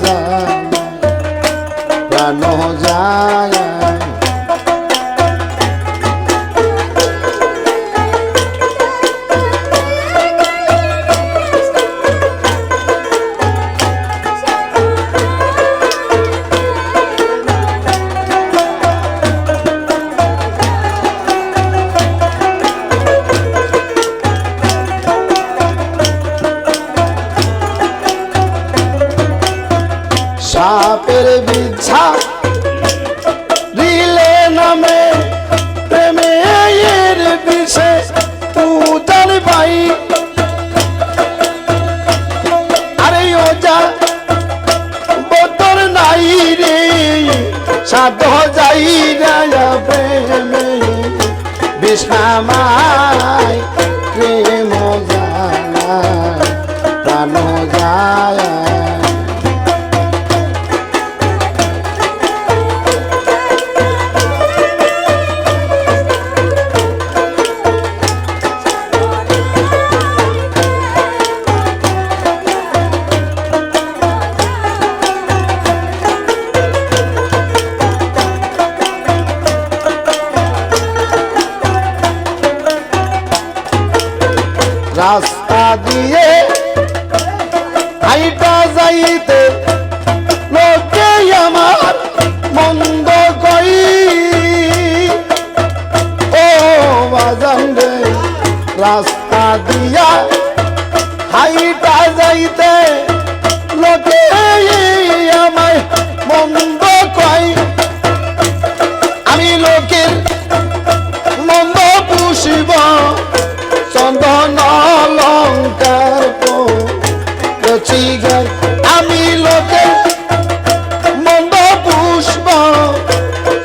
জ্বালা প্রাণ যায়। সাপের বিচ্ছা রিলে নামে প্রেমের বিষে পূজার ভাই আরে ওজা বতর নাই রে সাধ যাই রায়া প্রেমে বিষামায় প্রেম জ্বালা প্রাণ যায়। রাস্তা দিয়ে হাইটা যাইতে লোকে আমার মন্দ কই ও বাজান রে রাস্তা দিয়া হাইটা যাইতে লোকে আমায় মন্দ কই আমি লোকের মন্দ পুষিব চন্দন অলঙ্কার পছি গাই আমি লোকে মন্দ পুষ্প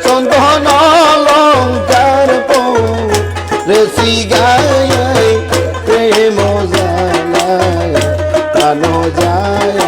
চন্দন অলঙ্কার পছি গাই প্রেম জ্বালায় প্রাণ যায়।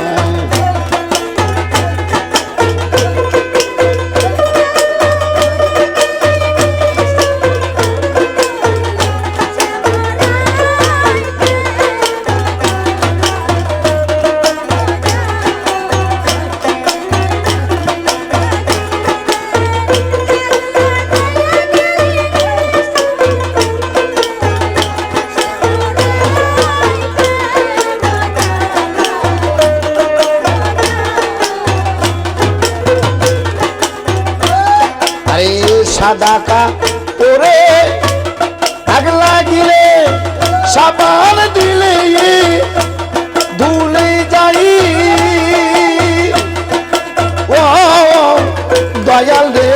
সাদা কাপড়ে আগ লাগিলে সাবান দিলে ধুলে যাই ও দয়াল রে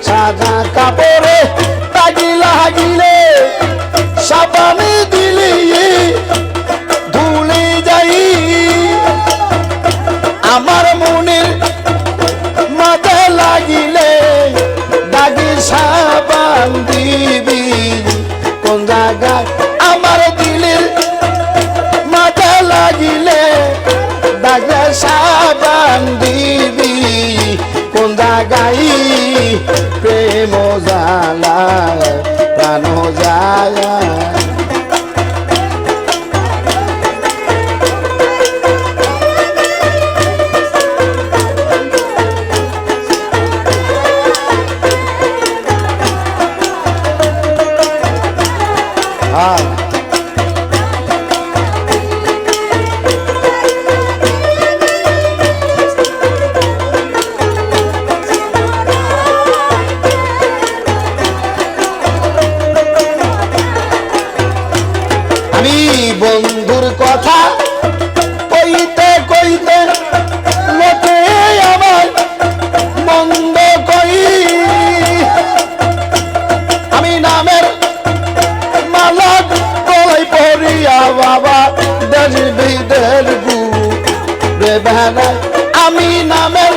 সাদা কাপড়ে আগ লাগিলে সাবান দিলে ধুলে যাই আমার মনের মাঝে লাগিলে সাবান দিবি কোন জায়গায় আমার দিলের মাথা লাগিলে দাগে সাবান দিবি কোন জায়গায় প্রেম জ্বালা প্রাণ যায়। বন্ধুর কথা কইতে কইতে লোকে আমার মন্দ কই আমি নামের মালা গলায় পরিয়া বাবা দেশ বিদের ঘুরে বেড়াই আমি নামের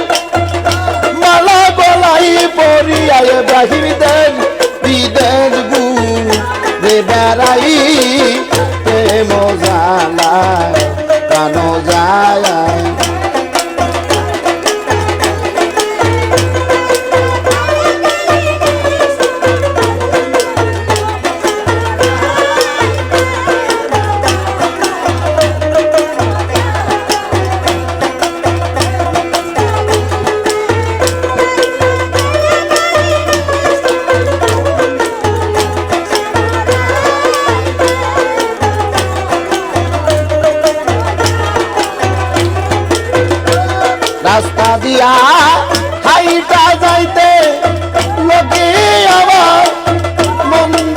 মালা গলায় পরিয়া বাহির বিদের ঘুরে বেড়াই প্রেম জ্বালা প্রাণ যায়। রাস্তা দিয়া হাইটা যাইতে লোকে আবার মন্দ